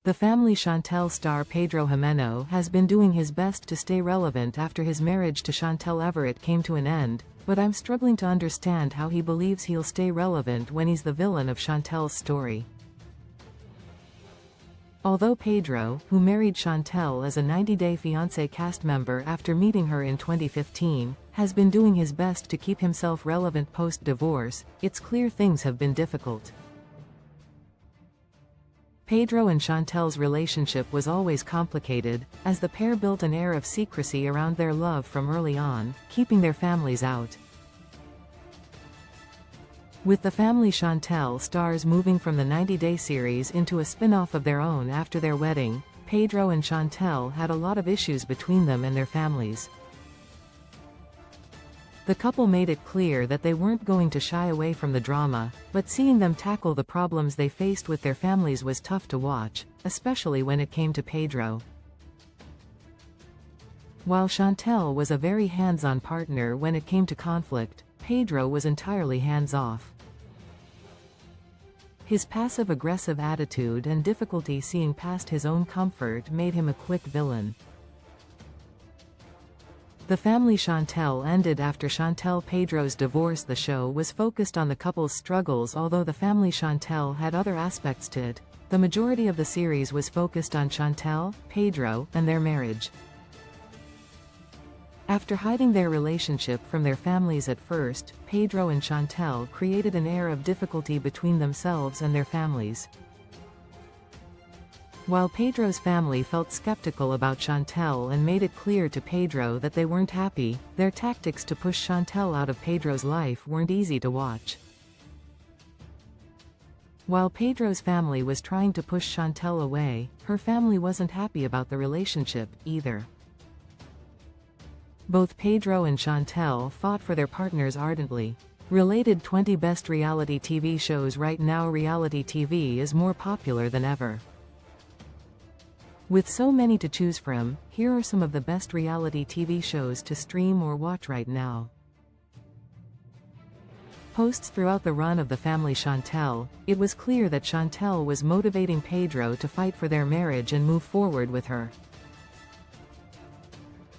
The Family Chantel star Pedro Jimeno has been doing his best to stay relevant after his marriage to Chantel Everett came to an end, but I'm struggling to understand how he believes he'll stay relevant when he's the villain of Chantel's story. Although Pedro, who married Chantel as a 90-day fiancé cast member after meeting her in 2015, has been doing his best to keep himself relevant post-divorce, it's clear things have been difficult. Pedro and Chantel's relationship was always complicated, as the pair built an air of secrecy around their love from early on, keeping their families out. With the Family Chantel stars moving from the 90-day series into a spin-off of their own after their wedding, Pedro and Chantel had a lot of issues between them and their families. The couple made it clear that they weren't going to shy away from the drama, but seeing them tackle the problems they faced with their families was tough to watch, especially when it came to Pedro. While Chantel was a very hands-on partner when it came to conflict, Pedro was entirely hands-off. His passive-aggressive attitude and difficulty seeing past his own comfort made him a quick villain. The Family Chantel ended after Chantel Pedro's divorce. The show was focused on the couple's struggles. Although the Family Chantel had other aspects to it, the majority of the series was focused on Chantel, Pedro, and their marriage. After hiding their relationship from their families at first, Pedro and Chantel created an air of difficulty between themselves and their families. While Pedro's family felt skeptical about Chantel and made it clear to Pedro that they weren't happy, their tactics to push Chantel out of Pedro's life weren't easy to watch. While Pedro's family was trying to push Chantel away, her family wasn't happy about the relationship, either. Both Pedro and Chantel fought for their partners ardently. Related 20 best reality TV shows. Right now reality TV is more popular than ever. With so many to choose from, here are some of the best reality TV shows to stream or watch right now. Posts throughout the run of the Family Chantel, it was clear that Chantel was motivating Pedro to fight for their marriage and move forward with her.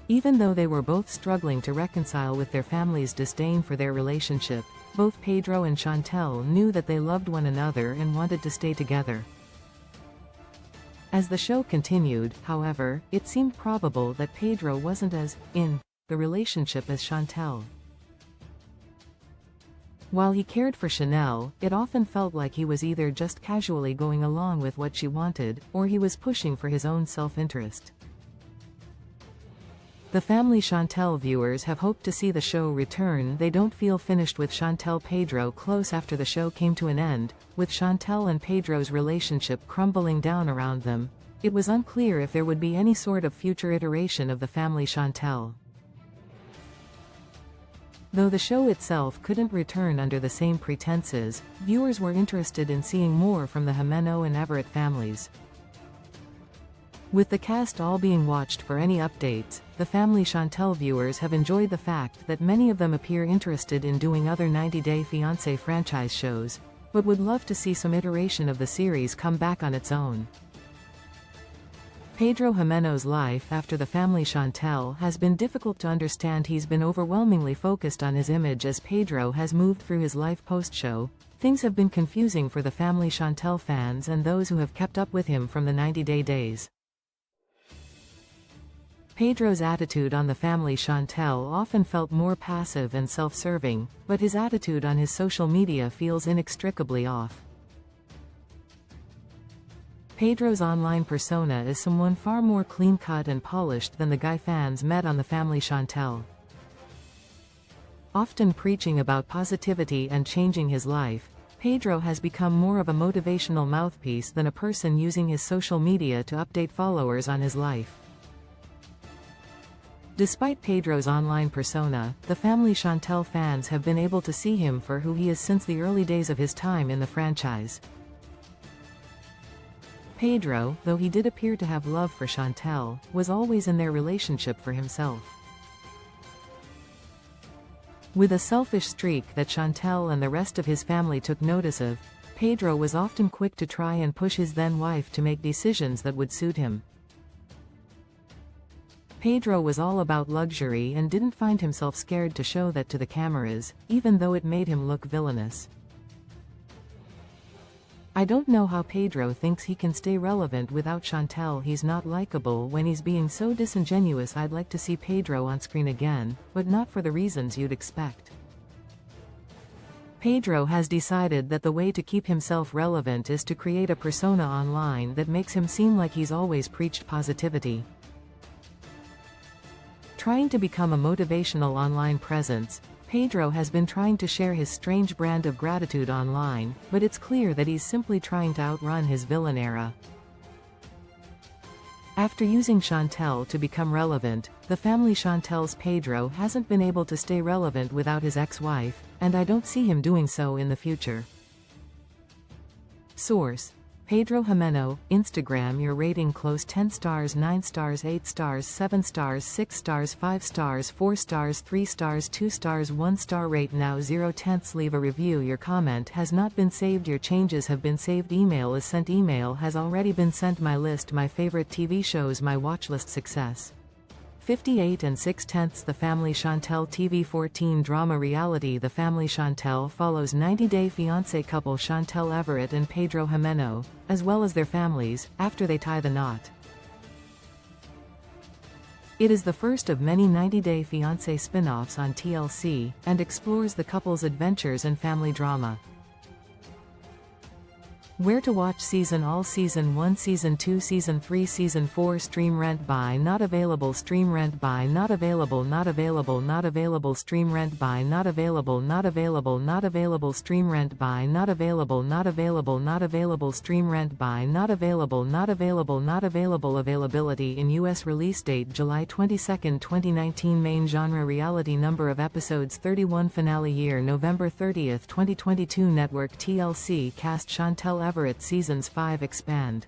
Even though they were both struggling to reconcile with their family's disdain for their relationship, both Pedro and Chantel knew that they loved one another and wanted to stay together. As the show continued, however, it seemed probable that Pedro wasn't as in the relationship as Chantel. While he cared for Chanel, it often felt like he was either just casually going along with what she wanted, or he was pushing for his own self-interest. The Family Chantel viewers have hoped to see the show return. They don't feel finished with Chantel Pedro close after the show came to an end, with Chantel and Pedro's relationship crumbling down around them. It was unclear if there would be any sort of future iteration of the Family Chantel. Though the show itself couldn't return under the same pretenses, viewers were interested in seeing more from the Jimeno and Everett families. With the cast all being watched for any updates, the Family Chantel viewers have enjoyed the fact that many of them appear interested in doing other 90-Day Fiancé franchise shows, but would love to see some iteration of the series come back on its own. Pedro Jimeno's life after the Family Chantel has been difficult to understand. He's been overwhelmingly focused on his image as Pedro has moved through his life post-show. Things have been confusing for the Family Chantel fans and those who have kept up with him from the 90-day days. Pedro's attitude on the Family Chantel often felt more passive and self-serving, but his attitude on his social media feels inextricably off. Pedro's online persona is someone far more clean-cut and polished than the guy fans met on the Family Chantel. Often preaching about positivity and changing his life, Pedro has become more of a motivational mouthpiece than a person using his social media to update followers on his life. Despite Pedro's online persona, the Family Chantel fans have been able to see him for who he is since the early days of his time in the franchise. Pedro, though he did appear to have love for Chantel, was always in their relationship for himself. With a selfish streak that Chantel and the rest of his family took notice of, Pedro was often quick to try and push his then-wife to make decisions that would suit him. Pedro was all about luxury and didn't find himself scared to show that to the cameras, even though it made him look villainous. I don't know how Pedro thinks he can stay relevant without Chantel. He's not likable when he's being so disingenuous. I'd like to see Pedro on screen again, but not for the reasons you'd expect. Pedro has decided that the way to keep himself relevant is to create a persona online that makes him seem like he's always preached positivity. Trying to become a motivational online presence, Pedro has been trying to share his strange brand of gratitude online, but it's clear that he's simply trying to outrun his villain era. After using Chantel to become relevant, the family Chantel's Pedro hasn't been able to stay relevant without his ex-wife, and I don't see him doing so in the future. Source: Pedro Jimeno, Instagram. Your rating: close 10 stars, 9 stars, 8 stars, 7 stars, 6 stars, 5 stars, 4 stars, 3 stars, 2 stars, 1 star. Rate now 0/10. Leave a review. Your comment has not been saved. Your changes have been saved. Email is sent. Email has already been sent. My list: my favorite TV shows. My watchlist: success. 58 6/10. The Family Chantel TV 14 drama reality. The Family Chantel follows 90-day fiancé couple Chantel Everett and Pedro Jimeno, as well as their families, after they tie the knot. It is the first of many 90-day fiancé spin-offs on TLC, and explores the couple's adventures and family drama. Where to watch: season all, season 1, season 2, season 3, season 4. Stream, rent, buy, not available. Stream, rent, buy, not available. Not available. Not available. Stream, rent, buy, not available. Not available. Not available. Stream, rent, buy, not available. Not available. Not available. Stream, rent, buy, not available. Not available. Not available. Availability in U.S. Release date: July 22, 2019. Main genre: reality. Number of episodes: 31. Finale year: November 30, 2022. Network: TLC. Cast: Chantel Everett. Seasons 5 expand.